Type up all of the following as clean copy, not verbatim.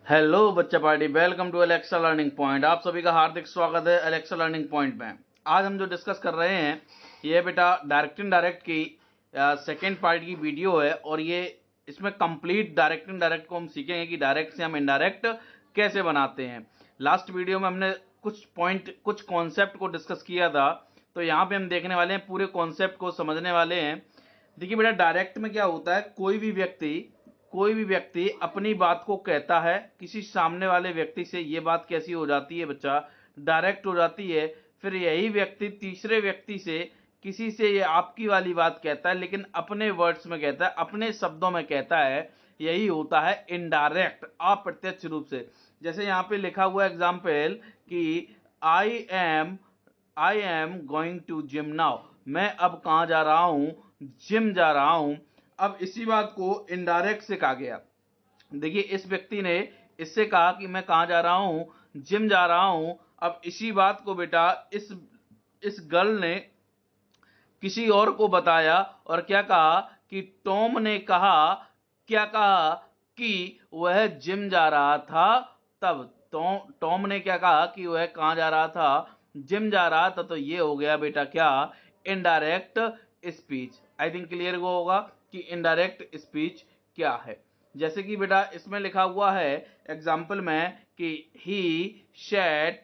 Hello बच्चा party, welcome to Alexa learning point. आप सभी का हार्दिक स्वागत है एलेक्सा लर्निंग पॉइंट में। आज हम जो डिस्कस कर रहे हैं ये बेटा डायरेक्ट इनडायरेक्ट की सेकेंड पार्ट की वीडियो है, और ये इसमें कंप्लीट डायरेक्ट इनडायरेक्ट को हम सीखेंगे कि डायरेक्ट से हम इनडायरेक्ट कैसे बनाते हैं। लास्ट वीडियो में हमने कुछ कॉन्सेप्ट को डिस्कस किया था, तो यहाँ पे हम देखने वाले हैं, पूरे कॉन्सेप्ट को समझने वाले हैं। देखिए बेटा, डायरेक्ट में क्या होता है, कोई भी व्यक्ति अपनी बात को कहता है किसी सामने वाले व्यक्ति से। ये बात कैसी हो जाती है बच्चा, डायरेक्ट हो जाती है। फिर यही व्यक्ति तीसरे व्यक्ति से किसी से ये आपकी वाली बात कहता है, लेकिन अपने वर्ड्स में कहता है, अपने शब्दों में कहता है। यही होता है इनडायरेक्ट, अप्रत्यक्ष रूप से। जैसे यहाँ पे लिखा हुआ एग्जाम्पल कि I am going to gym now. मैं अब कहाँ जा रहा हूँ, जिम जा रहा हूँ। अब इसी बात को इनडायरेक्ट से कहा गया। देखिए, इस व्यक्ति ने इससे कहा कि मैं कहाँ जा रहा हूँ, जिम जा रहा हूँ। अब इसी बात को बेटा इस गर्ल ने किसी और को बताया, और क्या कहा कि टॉम ने कहा, क्या कहा कि वह जिम जा रहा था। तब टॉम ने क्या कहा कि वह कहाँ जा रहा था, जिम जा रहा था। तो ये हो गया बेटा क्या, indirect speech. I think clear को होगा कि इनडायरेक्ट स्पीच क्या है। जैसे कि बेटा इसमें लिखा हुआ है एग्जाम्पल में कि he said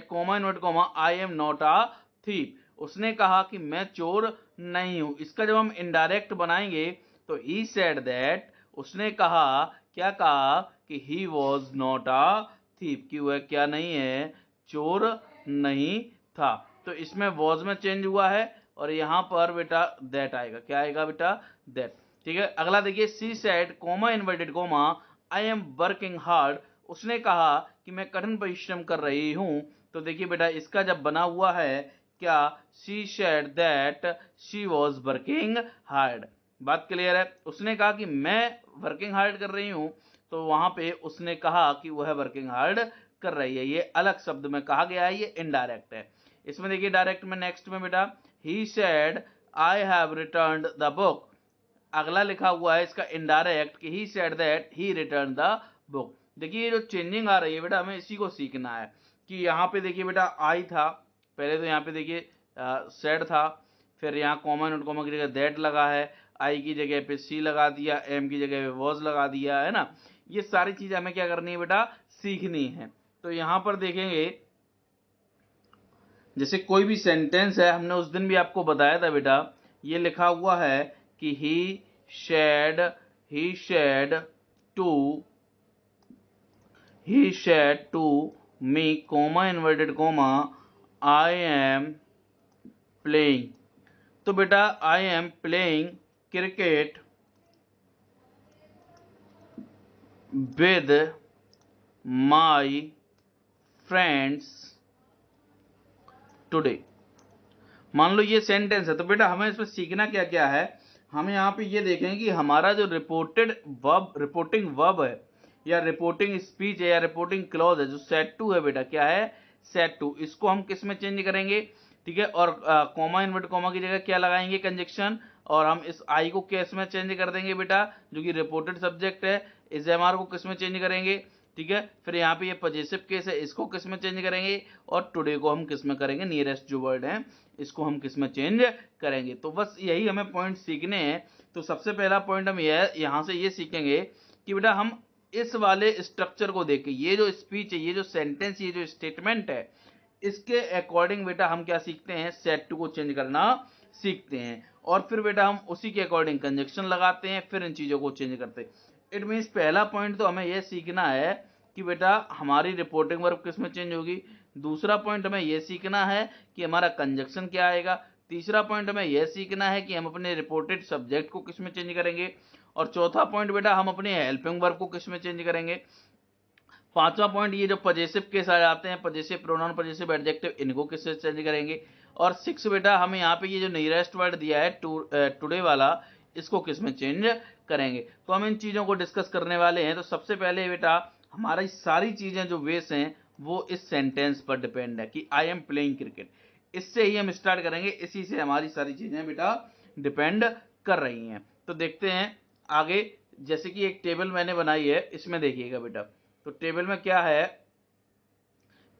comma invert comma I am not a thief. उसने कहा कि मैं चोर नहीं हूं। इसका जब हम इनडायरेक्ट बनाएंगे तो ही सेड दैट, उसने कहा, क्या कहा कि he was not a thief, कि वह क्या नहीं है, चोर नहीं था। तो इसमें वॉज में चेंज हुआ है, और यहां पर बेटा दैट आएगा। क्या आएगा बेटा, दैट। ठीक है, अगला देखिए, she said comma inverted comma I am working hard. उसने कहा कि मैं कठिन परिश्रम कर रही हूं। तो देखिए बेटा, इसका जब बना हुआ है क्या, she said that she was working hard. बात क्लियर है। उसने कहा कि मैं वर्किंग हार्ड कर रही हूं, तो वहां पे उसने कहा कि वह वर्किंग हार्ड कर रही है। ये अलग शब्द में कहा गया है, ये इनडायरेक्ट है। इसमें देखिए डायरेक्ट में नेक्स्ट में बेटा, he said I have returned the book. अगला लिखा हुआ है इसका इनडायरेक्ट कि he said that he return the book. देखिए ये जो चेंजिंग आ रही है बेटा, हमें इसी को सीखना है। कि यहाँ पे देखिए बेटा आई था पहले, तो यहाँ पे देखिए सेड था, फिर यहाँ कॉमा नोट कॉमा की जगह दैट लगा है, आई की जगह पे सी लगा दिया, एम की जगह पे वॉज लगा दिया है ना। ये सारी चीजें हमें क्या करनी है बेटा, सीखनी है। तो यहाँ पर देखेंगे, जैसे कोई भी सेंटेंस है, हमने उस दिन भी आपको बताया था बेटा, ये लिखा हुआ है कि he said to me comma inverted comma I am playing. तो बेटा I am playing cricket with my friends today. मान लो ये सेंटेंस है, तो बेटा हमें इसमें सीखना क्या क्या है। हम यहाँ पे ये देखें कि हमारा जो रिपोर्टिंग वर्ब है, या रिपोर्टिंग स्पीच है, या रिपोर्टिंग क्लॉज है, जो सेट टू है बेटा, क्या है, सेट टू। इसको हम किस में चेंज करेंगे, ठीक है। और कॉमा इन्वर्ट कॉमा की जगह क्या लगाएंगे, कंजक्शन। और हम इस आई को किस में चेंज कर देंगे बेटा, जो कि रिपोर्टेड सब्जेक्ट है। इस एमआर को किस में चेंज करेंगे, ठीक है। फिर यहाँ पे ये पॉजेसिव केस है, इसको किस में चेंज करेंगे, और टुडे को हम किस में करेंगे, नियरेस्ट जो वर्ड है इसको हम किस में चेंज करेंगे। तो बस यही हमें पॉइंट सीखने हैं। तो सबसे पहला पॉइंट हम यहाँ से ये सीखेंगे कि बेटा हम इस वाले स्ट्रक्चर को देख के, ये जो स्पीच है, ये जो सेंटेंस, ये जो स्टेटमेंट है, इसके अकॉर्डिंग बेटा हम क्या सीखते हैं, सेट टू को चेंज करना सीखते हैं। और फिर बेटा हम उसी के अकॉर्डिंग कंजक्शन लगाते हैं, फिर इन चीजों को चेंज करते हैं। इट मीन्स पहला पॉइंट तो हमें यह सीखना है कि बेटा हमारी रिपोर्टिंग वर्ब किस में चेंज होगी। दूसरा पॉइंट हमें यह सीखना है कि हमारा कंजक्शन क्या आएगा। तीसरा पॉइंट हमें यह सीखना है कि हम अपने रिपोर्टेड सब्जेक्ट को किस में चेंज करेंगे। और चौथा पॉइंट बेटा हम अपने हेल्पिंग वर्ब को किस में चेंज करेंगे। पांचवा पॉइंट, ये जो पजेसिव केस आ जाते हैं, पजेसिव प्रोनाउन, पजेसिव एडजेक्टिव, इनको किससे चेंज करेंगे। और सिक्स बेटा हमें यहाँ पे ये जो नियरेस्ट वर्ड दिया है टुडे वाला, इसको किस में चेंज करेंगे। तो हम इन चीजों को डिस्कस करने वाले हैं। तो सबसे पहले बेटा हमारी सारी चीजें जो बेस हैं वो इस सेंटेंस पर डिपेंड है कि आई एम प्लेइंग क्रिकेट। इससे ही हम स्टार्ट करेंगे, इसी से हमारी सारी चीजें बेटा डिपेंड कर रही हैं। तो देखते हैं आगे। जैसे कि एक टेबल मैंने बनाई है, इसमें देखिएगा बेटा, तो टेबल में क्या है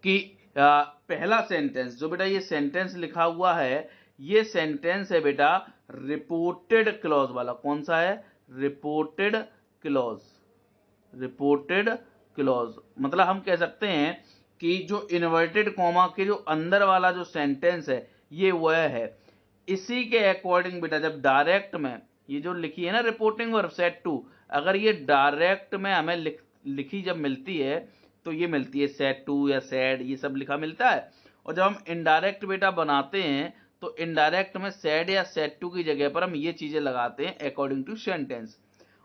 कि पहला सेंटेंस जो बेटा ये सेंटेंस लिखा हुआ है, ये सेंटेंस है बेटा रिपोर्टेड क्लॉज वाला। कौन सा है? Reported clause. रिपोर्टेड क्लॉज मतलब हम कह सकते हैं कि जो इन्वर्टेड कॉमा के जो अंदर वाला जो सेंटेंस है ये वह है। इसी के अकॉर्डिंग बेटा जब डायरेक्ट में ये जो लिखी है ना रिपोर्टिंग वर्ब सेट टू, अगर ये डायरेक्ट में हमें लिखी जब मिलती है तो ये मिलती है सेट टू या सेड, ये सब लिखा मिलता है। और जब हम इनडायरेक्ट बेटा बनाते हैं तो इनडायरेक्ट में सेड या सेट टू की जगह पर हम ये चीजें लगाते हैं अकॉर्डिंग टू सेंटेंस।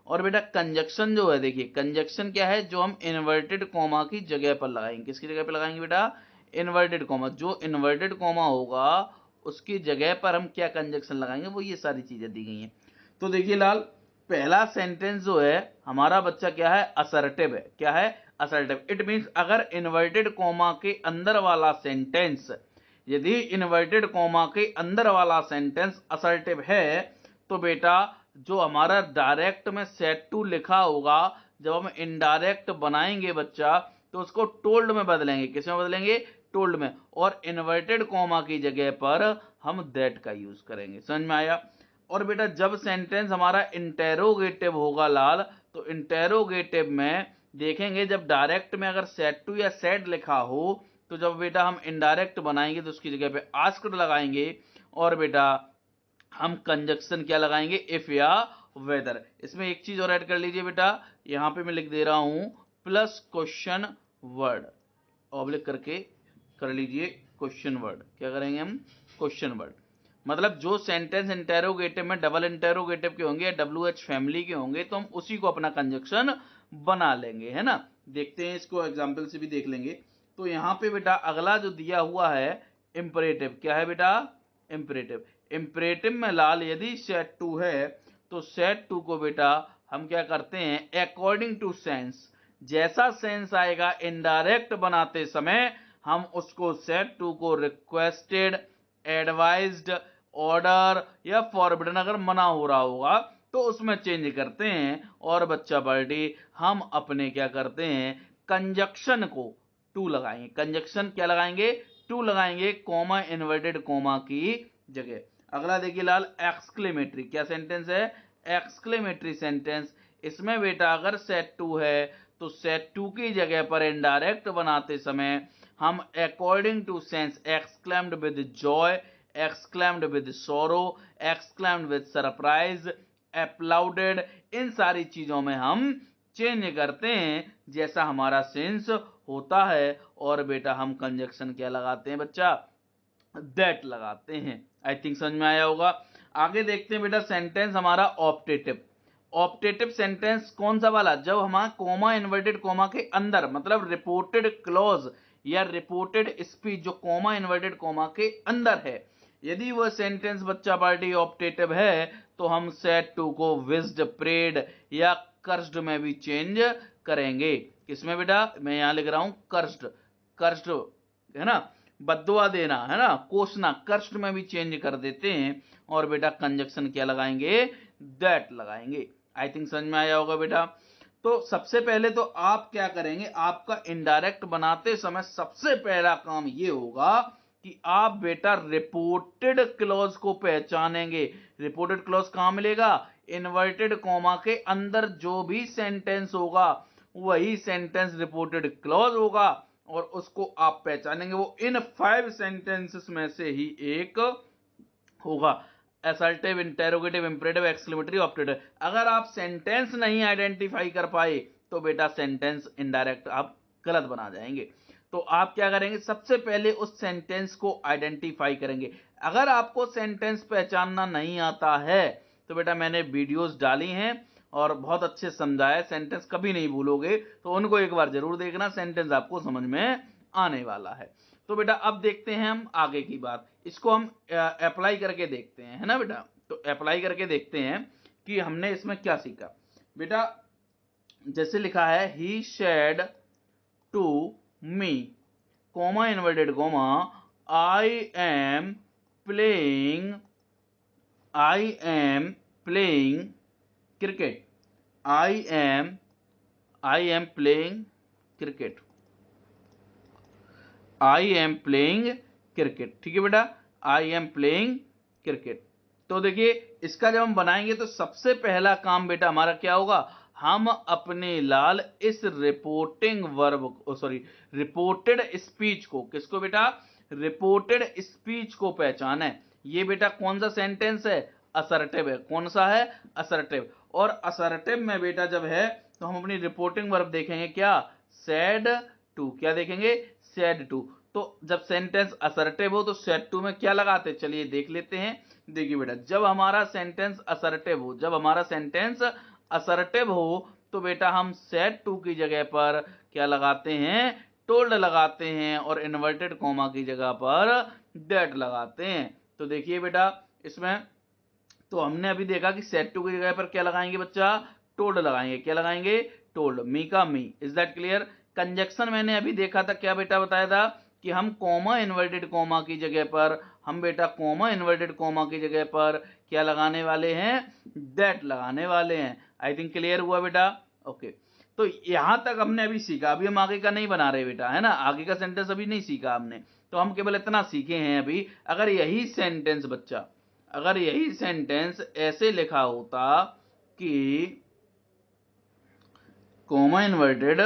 और बेटा कंजक्शन जो है, देखिए कंजक्शन क्या है, जो हम इन्वर्टेड कॉमा की जगह पर लगाएंगे। किसकी जगह पर लगाएंगे बेटा? Inverted comma. जो इन्वर्टेड कॉमा होगा उसकी जगह पर हम क्या कंजक्शन लगाएंगे, वो ये सारी चीजें दी गई हैं। तो देखिए लाल, पहला सेंटेंस जो है हमारा बच्चा क्या है? असर्टिव है। क्या है? असर्टिव। इट मींस अगर इन्वर्टेड कॉमा के अंदर वाला सेंटेंस, यदि इन्वर्टेड कॉमा के अंदर वाला सेंटेंस असर्टिव है तो बेटा जो हमारा डायरेक्ट में सेट टू लिखा होगा, जब हम इनडायरेक्ट बनाएंगे बच्चा तो उसको टोल्ड में बदलेंगे। किस में बदलेंगे? टोल्ड में। और इन्वर्टेड कॉमा की जगह पर हम दैट का यूज करेंगे। समझ में आया? और बेटा जब सेंटेंस हमारा इंटेरोगेटिव होगा लाल, तो इंटेरोगेटिव में देखेंगे जब डायरेक्ट में अगर सेट टू या सेड लिखा हो तो जब बेटा हम इनडायरेक्ट बनाएंगे तो उसकी जगह पे आस्क्ड लगाएंगे। और बेटा हम कंजक्शन क्या लगाएंगे? इफ या वेदर। इसमें एक चीज और ऐड कर लीजिए बेटा, यहां पे मैं लिख दे रहा हूं प्लस क्वेश्चन वर्ड, ऑब्लिक करके कर लीजिए क्वेश्चन वर्ड। क्या करेंगे हम? Question word. मतलब जो सेंटेंस इंटेरोगेटिव में डबल इंटेरोगेटिव के होंगे या WH फैमिली के होंगे तो हम उसी को अपना कंजक्शन बना लेंगे, है ना। देखते हैं इसको, एग्जाम्पल से भी देख लेंगे। तो यहाँ पे बेटा अगला जो दिया हुआ है इंपरेटिव, क्या है बेटा? इंपरेटिव। इंपरेटिव में लाल यदि सेट टू है तो सेट टू को बेटा हम क्या करते हैं? अकॉर्डिंग टू सेंस, जैसा सेंस आएगा इनडायरेक्ट बनाते समय हम उसको सेट टू को रिक्वेस्टेड, एडवाइज्ड, ऑर्डर या फॉरबिडन अगर मना हो रहा होगा तो उसमें चेंज करते हैं। और बच्चा बर्डी हम अपने क्या करते हैं? कंजक्शन को टू लगाएंगे। कंजक्शन क्या लगाएंगे? टू लगाएंगे, कॉमा इन्वर्टेड कॉमा की जगह। अगला देखिए लाल, एक्सक्लेमेटरी। क्या सेंटेंस है? Exclamatory sentence. इसमें बेटा अगर सेट टू है तो सेट टू की जगह पर इनडायरेक्ट बनाते समय हम according to sense, exclaimed with joy, exclaimed with sorrow, exclaimed with surprise, applauded, इन सारी चीजों में हम चेंज करते हैं जैसा हमारा सेंस होता है। और बेटा हम कंजक्शन क्या लगाते हैं बच्चा? दैट लगाते हैं। आई थिंक समझ में आया होगा। आगे देखते हैं बेटा सेंटेंस हमारा ऑप्टेटिव। ऑप्टेटिव सेंटेंस कौन सा वाला? जब हमारा कोमा इन्वर्टेड कोमा के अंदर, मतलब रिपोर्टेड क्लॉज या रिपोर्टेड स्पीच जो कोमा इन्वर्टेड कोमा के अंदर है, यदि वह सेंटेंस बच्चा पार्टी ऑप्टेटिव है तो हम सेट टू को विज्ड, प्रेड या कर्स्ड में भी चेंज करेंगे। किसमें बेटा? मैं यहां लिख रहा हूं कर्स्ड। कर्स्ड है ना, बद्दुआ देना, है ना, कोसना, कर्स्ड में भी चेंज कर देते हैं। और बेटा कंजक्शन क्या लगाएंगे? दैट लगाएंगे। आई थिंक समझ में आया होगा बेटा। तो सबसे पहले तो आप क्या करेंगे? आपका इनडायरेक्ट बनाते समय सबसे पहला काम ये होगा कि आप बेटा रिपोर्टेड क्लॉज को पहचानेंगे। रिपोर्टेड क्लॉज कहां मिलेगा? इन्वर्टेड कॉमा के अंदर जो भी सेंटेंस होगा वही सेंटेंस रिपोर्टेड क्लॉज होगा और उसको आप पहचानेंगे। वो इन 5 सेंटेंसेस में से ही एक होगा। Assertive, interrogative, imperative, exclamatory, optative. अगर आप सेंटेंस नहीं आइडेंटिफाई कर पाए तो बेटा सेंटेंस इनडायरेक्ट आप गलत बना जाएंगे। तो आप क्या करेंगे? सबसे पहले उस सेंटेंस को आइडेंटिफाई करेंगे। अगर आपको सेंटेंस पहचानना नहीं आता है तो बेटा मैंने वीडियोस डाली हैं और बहुत अच्छे समझाया, सेंटेंस कभी नहीं भूलोगे, तो उनको एक बार जरूर देखना, सेंटेंस आपको समझ में आने वाला है। तो बेटा अब देखते हैं हम आगे की बात, इसको हम अप्लाई करके देखते हैं, है ना बेटा। तो अप्लाई करके देखते हैं कि हमने इसमें क्या सीखा। बेटा जैसे लिखा है he said to me, comma inverted comma, I am playing cricket. I am playing cricket, I am playing cricket, ठीक है बेटा, आई एम प्लेइंग क्रिकेट। तो देखिए इसका जब हम बनाएंगे तो सबसे पहला काम बेटा हमारा क्या होगा, हम अपने लाल इस reporting verb sorry reported speech को, किसको बेटा, रिपोर्टेड स्पीच को पहचाने। ये बेटा कौन सा सेंटेंस है, असर्टिव है, कौन सा है, असर्टिव। और असर्टिव में बेटा जब है तो हम अपनी रिपोर्टिंग वर्ब देखेंगे क्या, सेड टू, क्या देखेंगे, सेड टू। तो जब सेंटेंस असर्टिव हो तो सेड टू में क्या लगाते, चलिए देख लेते हैं। देखिए बेटा जब हमारा सेंटेंस असर्टिव हो, जब हमारा सेंटेंस असर्टिव हो तो बेटा हम सेड टू की जगह पर क्या लगाते हैं, टोल्ड लगाते हैं, और इन्वर्टेड कॉमा की जगह पर दैट लगाते हैं। तो देखिए बेटा इसमें तो हमने अभी देखा कि सेड टू की जगह पर क्या लगाएंगे बच्चा, टोल्ड लगाएंगे, क्या लगाएंगे, टोल्ड, मी का me. Is that clear. Conjunction मैंने अभी देखा था, क्या बेटा बताया था कि हम कॉमा इन्वर्टेड कॉमा की जगह पर, हम बेटा कॉमा इन्वर्टेड कॉमा की जगह पर क्या लगाने वाले हैं, दैट लगाने वाले हैं। आई थिंक क्लियर हुआ बेटा, ओके। तो यहां तक हमने अभी सीखा, अभी हम आगे का नहीं बना रहे बेटा, है ना, आगे का सेंटेंस अभी नहीं सीखा हमने, तो हम केवल इतना सीखे हैं अभी। अगर यही सेंटेंस बच्चा, अगर यही सेंटेंस ऐसे लिखा होता कि comma inverted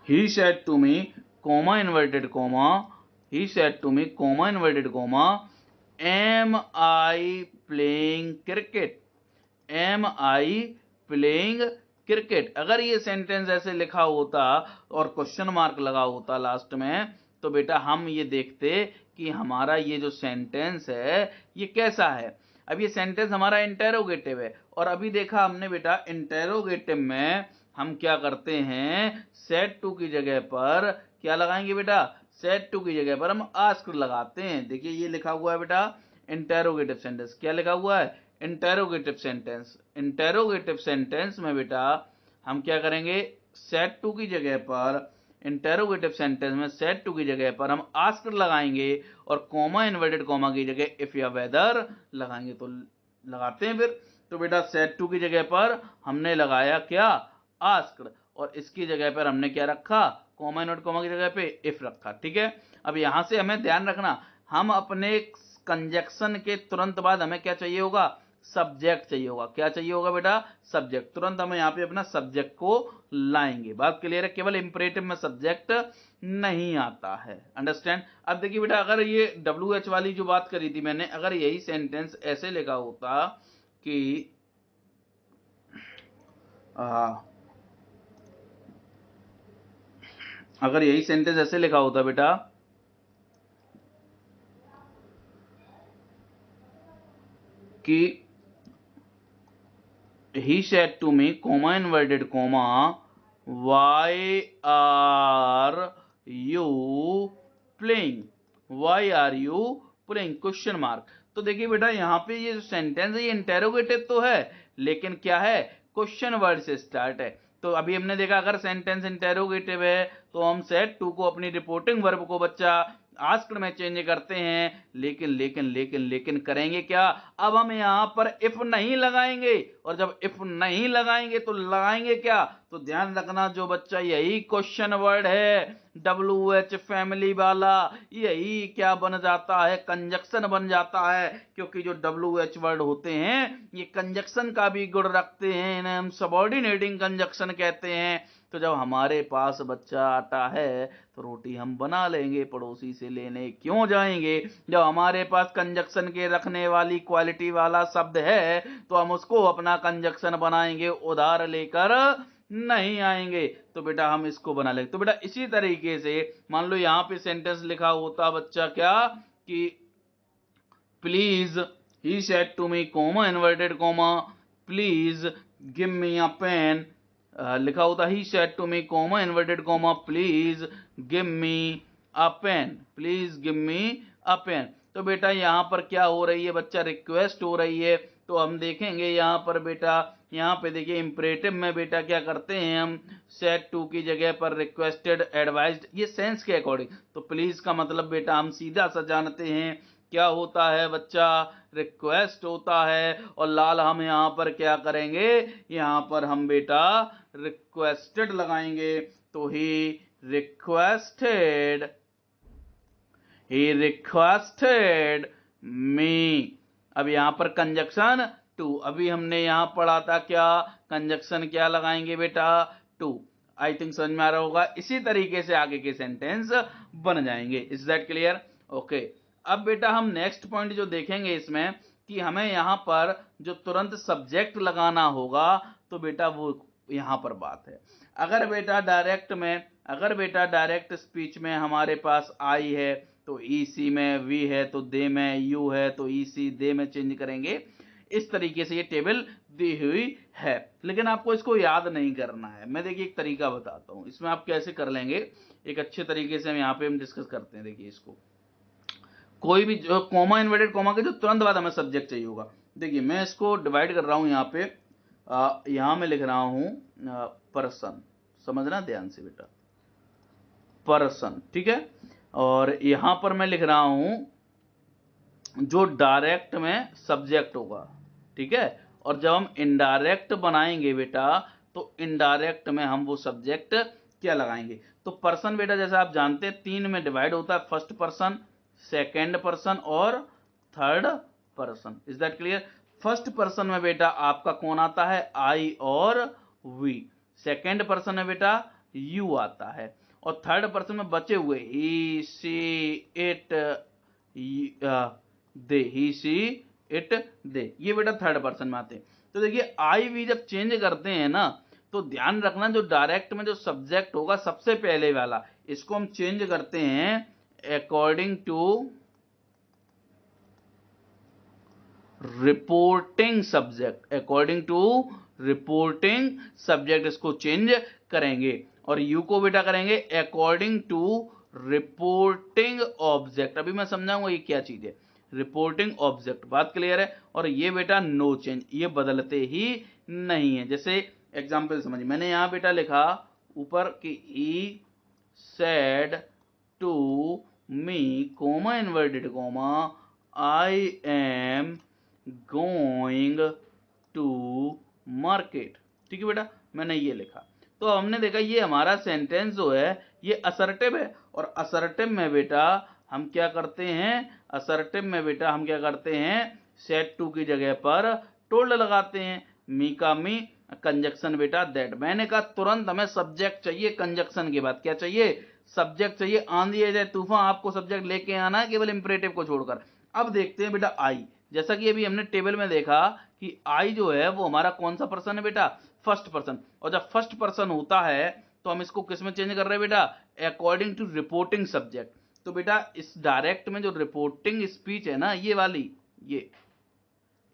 he said to me comma inverted comma, he said to me comma inverted comma, am I playing cricket, am I playing cricket। अगर ये सेंटेंस ऐसे लिखा होता और क्वेश्चन मार्क लगा होता लास्ट में, तो बेटा हम ये देखते कि हमारा ये जो सेंटेंस है ये कैसा है। अब ये सेंटेंस हमारा इंटेरोगेटिव है, और अभी देखा हमने बेटा इंटेरोगेटिव में हम क्या करते हैं, सेड टू की जगह पर क्या लगाएंगे बेटा, सेड टू की जगह पर हम आस्क्ड लगाते हैं। देखिए ये लिखा हुआ है बेटा इंटेरोगेटिव सेंटेंस, क्या लिखा हुआ है, इंटेरोगेटिव सेंटेंस। इंटेरोगेटिव सेंटेंस में बेटा हम क्या करेंगे, सेड टू की जगह पर, इंटेरोगेटिव सेंटेंस में सेड टू की जगह पर हम आस्क्ड लगाएंगे, और कॉमा इन्वर्टेड कॉमा की जगह इफ या वेदर लगाएंगे। तो लगाते हैं फिर। तो बेटा सेड टू की जगह पर हमने लगाया क्या, आस्क्ड, और इसकी जगह पर हमने क्या रखा, कॉमा इन्वर्टेड कॉमा की जगह पे इफ रखा, ठीक है। अब यहां से हमें ध्यान रखना, हम अपने कंजक्शन के तुरंत बाद हमें क्या चाहिए होगा, सब्जेक्ट चाहिए होगा। क्या चाहिए होगा बेटा, सब्जेक्ट। तुरंत हम यहाँ पे अपना सब्जेक्ट को लाएंगे। बात क्लियर है, केवल इंपरेटिव में सब्जेक्ट नहीं आता है, अंडरस्टैंड। अब देखिए बेटा अगर ये WH वाली जो बात करी थी मैंने, अगर यही सेंटेंस ऐसे लिखा होता कि अगर यही सेंटेंस ऐसे लिखा होता बेटा कि he said to me comma inverted comma why are you playing, why are you playing question mark. तो देखिए बेटा यहाँ पे ये जो सेंटेंस है ये इंटेरोगेटिव तो है, लेकिन क्या है, क्वेश्चन वर्ड से स्टार्ट है। तो अभी हमने देखा अगर सेंटेंस इंटेरोगेटिव है तो हम सेड टू को अपनी रिपोर्टिंग वर्ब को बच्चा आस्क्ड में चेंज करते हैं, लेकिन लेकिन लेकिन लेकिन करेंगे क्या, अब हम यहाँ पर इफ नहीं लगाएंगे, और जब इफ नहीं लगाएंगे तो लगाएंगे क्या, तो ध्यान रखना जो बच्चा यही क्वेश्चन वर्ड है WH फैमिली वाला, यही क्या बन जाता है, कंजक्शन बन जाता है। क्योंकि जो WH वर्ड होते हैं ये कंजक्शन का भी गुण रखते हैं, इन्हें हम सबऑर्डिनेटिंग कंजक्शन कहते हैं। तो जब हमारे पास बच्चा आता है तो रोटी हम बना लेंगे, पड़ोसी से लेने क्यों जाएंगे। जब हमारे पास कंजक्शन के रखने वाली क्वालिटी वाला शब्द है तो हम उसको अपना कंजक्शन बनाएंगे, उधार लेकर नहीं आएंगे। तो बेटा हम इसको बना लेंगे। तो बेटा इसी तरीके से मान लो यहाँ पे सेंटेंस लिखा होता बच्चा क्या कि please he said to me comma inverted comma please give me a pen, लिखा होता he said to me comma inverted comma please give me a pen, please give me a pen. तो बेटा यहाँ पर क्या हो रही है बच्चा, रिक्वेस्ट हो रही है। तो हम देखेंगे यहाँ पर बेटा, यहाँ पे देखिए इंपरेटिव में बेटा क्या करते हैं हम, सेड टू की जगह पर रिक्वेस्टेड एडवाइज्ड, ये सेंस के अकॉर्डिंग। तो प्लीज का मतलब बेटा हम सीधा सा जानते हैं क्या होता है बच्चा, रिक्वेस्ट होता है। और लाल हम यहाँ पर क्या करेंगे, यहाँ पर हम बेटा रिक्वेस्टेड लगाएंगे। तो he requested me। अब यहां पर कंजक्शन टू, अभी हमने यहां पढ़ा था क्या, कंजक्शन क्या लगाएंगे बेटा, टू। आई थिंक समझ में आ रहा होगा। इसी तरीके से आगे के सेंटेंस बन जाएंगे। Is that clear? ओके। अब बेटा हम नेक्स्ट पॉइंट जो देखेंगे इसमें कि हमें यहां पर जो तुरंत सब्जेक्ट लगाना होगा, तो बेटा वो यहां पर बात है। अगर बेटा डायरेक्ट स्पीच में हमारे पास आई है तो ईसी में, वी है तो दे में, यू है तो ईसी दे में चेंज करेंगे। इस तरीके से ये टेबल दी हुई है, लेकिन आपको इसको याद नहीं करना है। मैं देखिए एक तरीका बताता हूं, इसमें आप कैसे कर लेंगे एक अच्छे तरीके से। हम यहाँ पे डिस्कस करते हैं। देखिए इसको, कोई भी जो कॉमा, इन्वर्टेड कॉमा के जो तुरंत बाद हमें सब्जेक्ट चाहिए होगा। देखिए मैं इसको डिवाइड कर रहा हूं यहाँ पे, यहाँ मैं लिख रहा हूं पर्सन, समझना ध्यान से बेटा, पर्सन, ठीक है। और यहां पर मैं लिख रहा हूं जो डायरेक्ट में सब्जेक्ट होगा, ठीक है। और जब हम इनडायरेक्ट बनाएंगे बेटा, तो इनडायरेक्ट में हम वो सब्जेक्ट क्या लगाएंगे। तो पर्सन बेटा जैसा आप जानते हैं 3 में डिवाइड होता है, फर्स्ट पर्सन, सेकेंड पर्सन और third person. Is that clear? First person में बेटा आपका कौन आता है, आई और वी। सेकेंड पर्सन में बेटा यू आता है। और थर्ड पर्सन में बचे हुए ही, सी, it, they, he, C, it, दे, ये बेटा थर्ड पर्सन में आते हैं। तो देखिए आई वी जब चेंज करते हैं ना, तो ध्यान रखना जो डायरेक्ट में जो सब्जेक्ट होगा सबसे पहले वाला, इसको हम चेंज करते हैं according to reporting subject. According to reporting subject इसको चेंज करेंगे। और यू को बेटा करेंगे अकॉर्डिंग टू रिपोर्टिंग ऑब्जेक्ट। अभी मैं समझाऊंगा ये क्या चीज है, रिपोर्टिंग ऑब्जेक्ट। बात क्लियर है? और ये बेटा नो चेंज, ये बदलते ही नहीं है। जैसे एग्जांपल समझिए, मैंने यहां बेटा लिखा ऊपर कि he said to me, comma inverted comma, I am going to market. ठीक है बेटा, मैंने ये लिखा। तो हमने देखा ये हमारा सेंटेंस जो है ये असर्टिव है। और असर्टिव में बेटा हम क्या करते हैं, असर्टिव में बेटा हम क्या करते हैं, सेट टू की जगह पर टोल्ड लगाते हैं। मी का मी, कंजक्शन बेटा दैट। मैंने कहा तुरंत हमें सब्जेक्ट चाहिए, कंजक्शन के बाद क्या चाहिए, सब्जेक्ट चाहिए। आंधी आ जाए तूफान, आपको सब्जेक्ट लेके आना है केवल इंपरेटिव को छोड़कर। अब देखते हैं बेटा आई, जैसा कि अभी हमने टेबल में देखा कि आई जो है वो हमारा कौन सा पर्सन है बेटा, फर्स्ट पर्सन। और जब फर्स्ट पर्सन होता है तो हम इसको किस में चेंज कर रहे हैं बेटा, अकॉर्डिंग टू रिपोर्टिंग सब्जेक्ट। तो बेटा इस डायरेक्ट में जो रिपोर्टिंग स्पीच है ना, ये वाली, ये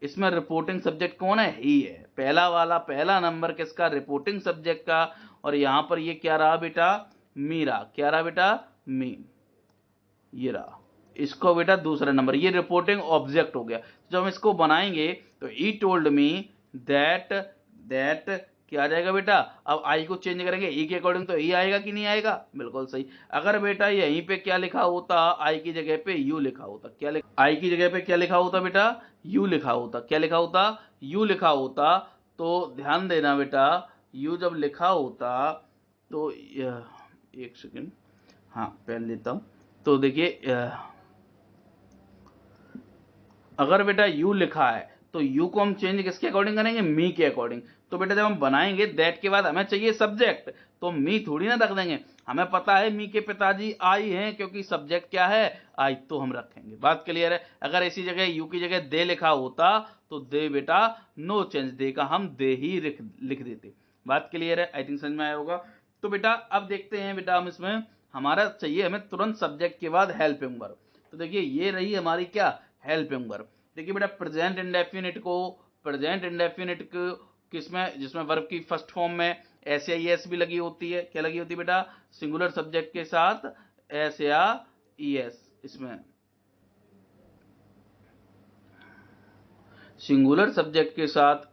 इसमें रिपोर्टिंग सब्जेक्ट कौन है, ही है। पहला वाला, पहला नंबर किसका, रिपोर्टिंग सब्जेक्ट का। और यहां पर ये क्या रहा बेटा, मीरा। क्या रहा बेटा, मी, ये रहा। इसको बेटा दूसरा नंबर, ये रिपोर्टिंग ऑब्जेक्ट हो गया। जब हम इसको बनाएंगे तो ई टोल्ड मी दैट, दैट क्या आ जाएगा बेटा, अब आई को चेंज करेंगे ई के अकॉर्डिंग, तो ई आएगा कि नहीं आएगा, बिल्कुल सही। अगर बेटा यहीं पे क्या लिखा होता, आई की जगह पे यू लिखा होता, क्या लिखा, आई की जगह पे क्या लिखा होता बेटा, यू लिखा होता। क्या लिखा होता, यू लिखा होता। तो ध्यान देना बेटा, यू जब लिखा होता तो एक सेकेंड, हाँ पेन लेता हूं। तो देखिए अगर बेटा यू लिखा है तो यू को हम चेंज किसके अकॉर्डिंग करेंगे, मी के अकॉर्डिंग। तो बेटा जब हम बनाएंगे दैट के बाद हमें चाहिए सब्जेक्ट, तो मी थोड़ी ना रख देंगे। हमें पता है मी के पिताजी आई हैं, क्योंकि सब्जेक्ट क्या है, आई, तो हम रखेंगे। बात क्लियर है? अगर इसी जगह यू की जगह दे लिखा होता तो दे बेटा नो चेंज, दे का हम दे ही लिख देते। बात क्लियर है? आई थिंक समझ में आया होगा। तो बेटा अब देखते हैं बेटा, हम इसमें हमारा चाहिए हमें तुरंत सब्जेक्ट के बाद हेल्पिंग वर्ब। तो देखिए ये रही हमारी क्या, हेल्पिंग वर्ब। देखिए बेटा प्रेजेंट इंडेफिनिट को, प्रेजेंट इंडेफिनिट को किसमें, जिसमें वर्ब की फर्स्ट फॉर्म में एस या ईएस भी लगी होती है। क्या लगी होती है बेटा, सिंगुलर सब्जेक्ट के साथ एस या ईएस। इसमें सिंगुलर सब्जेक्ट के साथ,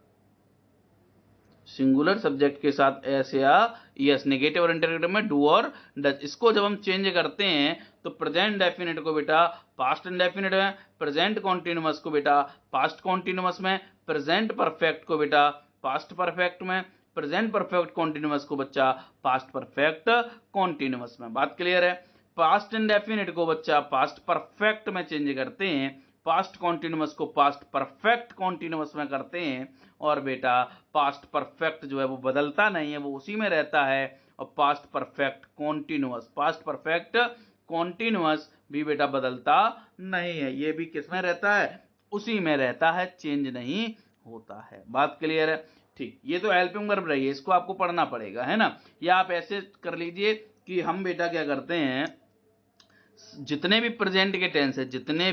सिंगुलर सब्जेक्ट के साथ एस या यस, नेगेटिव और इंटरोगेटिव में डू और डज। इसको जब हम चेंज करते हैं तो प्रेजेंट डेफिनेट को बेटा पास्ट इंडेफिनिट में, प्रेजेंट कॉन्टिन्यूअस को बेटा पास्ट कॉन्टिन्यूअस में, प्रेजेंट परफेक्ट को बेटा पास्ट परफेक्ट में, प्रेजेंट परफेक्ट कॉन्टिन्यूअस को बच्चा पास्ट परफेक्ट कॉन्टिन्यूअस में। बात क्लियर है? पास्ट इंडेफिनिट को बच्चा पास्ट परफेक्ट में चेंज करते हैं, पास्ट कॉन्टिन्यूअस को पास्ट परफेक्ट कॉन्टिन्यूअस में करते हैं, और बेटा पास्ट परफेक्ट जो है वो बदलता नहीं है, वो उसी में रहता है। और पास्ट परफेक्ट कॉन्टिन्यूअस भी बेटा बदलता नहीं है, ये भी किस में रहता है? उसी में रहता है, चेंज नहीं होता है। बात क्लियर है? ठीक, ये तो हेल्पिंग वर्ब रही है, इसको आपको पढ़ना पड़ेगा, है ना। या आप ऐसे कर लीजिए कि हम बेटा क्या करते हैं, जितने भी प्रेजेंट के टेंस है, जितने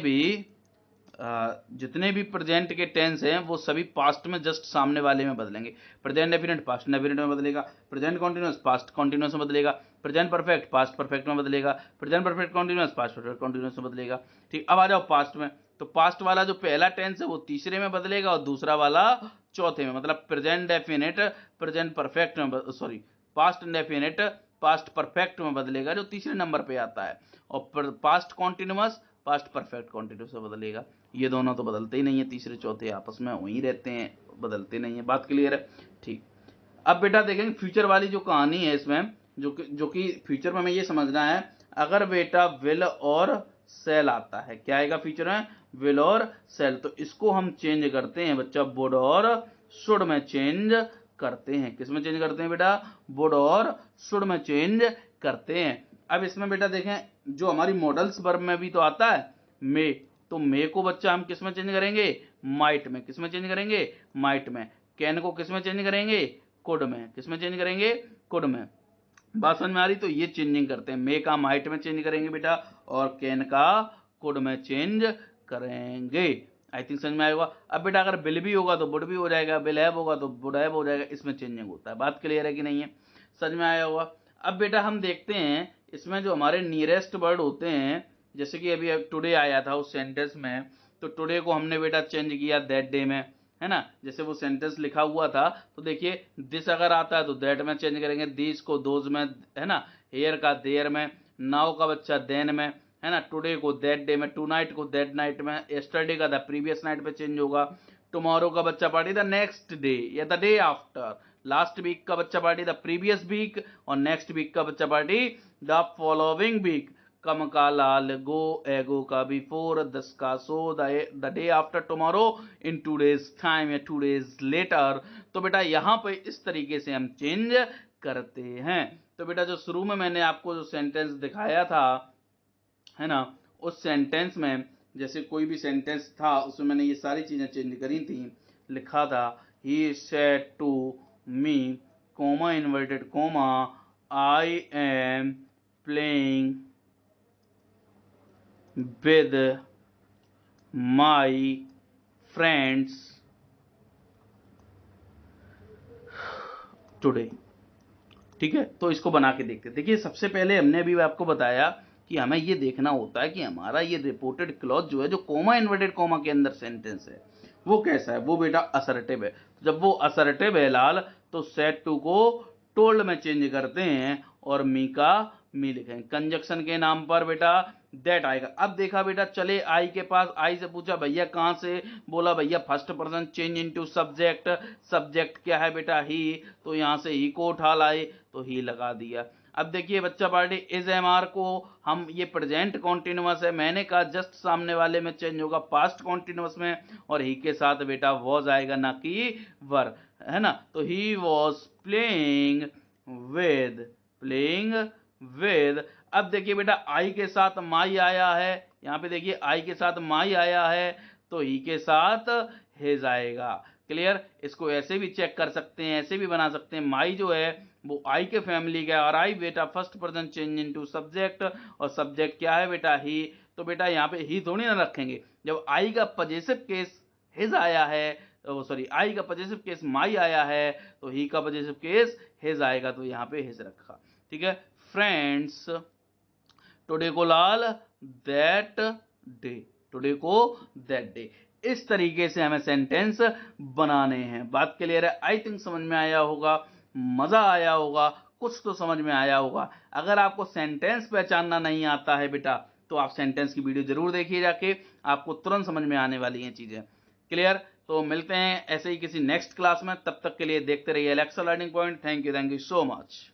भी प्रेजेंट के टेंस हैं वो सभी पास्ट में जस्ट सामने वाले में बदलेंगे। प्रेजेंट डेफिनेट पास्ट डेफिनेट में बदलेगा, प्रेजेंट कॉन्टिन्यूअस पास्ट कॉन्टिन्यूअस में बदलेगा, प्रेजेंट परफेक्ट पास्ट परफेक्ट में बदलेगा, present perfect continuous past perfect continuous में बदलेगा। ठीक, अब आ जाओ पास्ट में। तो पास्ट वाला जो पहला टेंस है वो तीसरे में बदलेगा और दूसरा वाला चौथे में, मतलब प्रेजेंट डेफिनेट प्रेजेंट परफेक्ट में, sorry past indefinite past perfect में बदलेगा जो तीसरे नंबर पे आता है, और past continuous past perfect continuous में बदलेगा। ये दोनों तो बदलते ही नहीं है, तीसरे चौथे आपस में वहीं रहते हैं, बदलते नहीं है। बात क्लियर है? ठीक, अब बेटा देखेंगे फ्यूचर वाली जो कहानी है इसमें, जो कि फ्यूचर में हमें ये समझना है, अगर बेटा विल और सेल आता है, क्या आएगा फ्यूचर में? विल और सेल। तो इसको हम चेंज करते हैं बच्चा वुड और शुड में चेंज करते हैं। किस में चेंज करते हैं बेटा? वुड और शुड में चेंज करते हैं। अब इसमें बेटा देखें, जो हमारी मॉडल्स वर्ब में भी तो आता है मे, तो मे को बच्चा हम किस में चेंज करेंगे? माइट में। किस में चेंज करेंगे? माइट में। कैन को किस में चेंज करेंगे? कुड में। किस में चेंज करेंगे? कुड में। बात समझ में आ रही? तो ये चेंजिंग करते हैं, मे का माइट में चेंज करेंगे बेटा, और कैन का कुड में चेंज करेंगे। आई थिंक समझ में आएगा। अब बेटा अगर बिल भी होगा तो वुड भी हो जाएगा, बिल हैव होगा तो वुड हैव हो जाएगा, इसमें चेंजिंग होता है। बात क्लियर है कि नहीं है? समझ में आया होगा। अब बेटा हम देखते हैं इसमें जो हमारे नियरेस्ट वर्ड होते हैं, जैसे कि अभी टुडे आया था उस सेंटेंस में, तो टुडे को हमने बेटा चेंज किया दैट डे में, है ना। जैसे वो सेंटेंस लिखा हुआ था, तो देखिए दिस अगर आता है तो दैट में चेंज करेंगे, दिस को दोज में, है ना, हेयर का देयर में, नाउ का बच्चा देन में, है ना, टुडे को दैट डे में, टू नाइट को दैट नाइट में, यस्टरडे का द प्रीवियस नाइट पे चेंज होगा, टुमारो का बच्चा पार्टी द नेक्स्ट डे या the day after, last week का बच्चा पार्टी द प्रीवियस वीक, और नेक्स्ट वीक का बच्चा पार्टी द फॉलोइंग वीक। कम का लाल, गो एगो का बिफोर, दस का so, the day after tomorrow, in 2 days time या 2 days लेटर। तो बेटा यहाँ पे इस तरीके से हम चेंज करते हैं। तो बेटा जो शुरू में मैंने आपको जो सेंटेंस दिखाया था, है ना, उस सेंटेंस में जैसे कोई भी सेंटेंस था उसमें मैंने ये सारी चीजें चेंज करी थी। लिखा था he said to me, comma inverted comma, I am playing with my friends today। ठीक है, तो इसको बना के देखते। देखिए सबसे पहले हमने अभी आपको बताया कि हमें ये देखना होता है कि हमारा ये रिपोर्टेड क्लॉज जो है, जो कोमा इन्वर्टेड कोमा के अंदर सेंटेंस है, वो कैसा है? वो बेटा असर्टिव है। तो जब वो असर्टिव है लाल, तो सेड टू को टोल्ड में चेंज करते हैं और मी का मी लिखेंगे। कंजक्शन के नाम पर बेटा दैट आएगा। अब देखा बेटा, चले आई के पास, आई से पूछा भैया कहां से, बोला भैया first person change into subject. Subject क्या है बेटा? ही। तो यहां से ही को उठा लाए तो ही लगा दिया। अब देखिए बच्चा पार्टी इज एम आर को हम, ये प्रेजेंट कॉन्टिन्यूअस है, मैंने कहा जस्ट सामने वाले में चेंज होगा पास्ट कॉन्टिन्यूअस में, और ही के साथ बेटा वॉज आएगा ना कि वर, है ना। तो ही वॉज प्लेइंग विद। अब देखिए बेटा आई के साथ माई आया है, यहां पे देखिए आई के साथ माई आया है, तो ही के साथ हिज आएगा। क्लियर? इसको ऐसे भी चेक कर सकते हैं, ऐसे भी बना सकते हैं। माई जो है वो आई के फैमिली का, और आई बेटा first person change into subject, और सब्जेक्ट क्या है बेटा? ही। तो बेटा यहाँ पे ही थोड़ी ना रखेंगे, जब आई का पजेसिव केस हिज आया है, सॉरी आई का पजेसिव केस माई आया है, तो ही का पजेसिव केस हिज आएगा, तो यहाँ पे हिज रखा। ठीक है फ्रेंड्स, टुडे को लाल दैट डे, टुडे को दैट डे। इस तरीके से हमें सेंटेंस बनाने हैं। बात क्लियर है? आई थिंक समझ में आया होगा, मजा आया होगा, कुछ तो समझ में आया होगा। अगर आपको सेंटेंस पहचानना नहीं आता है बेटा, तो आप सेंटेंस की वीडियो जरूर देखिए जाके, आपको तुरंत समझ में आने वाली हैं चीजें। क्लियर? तो मिलते हैं ऐसे ही किसी नेक्स्ट क्लास में, तब तक के लिए देखते रहिए Alexa learning point. Thank you so much.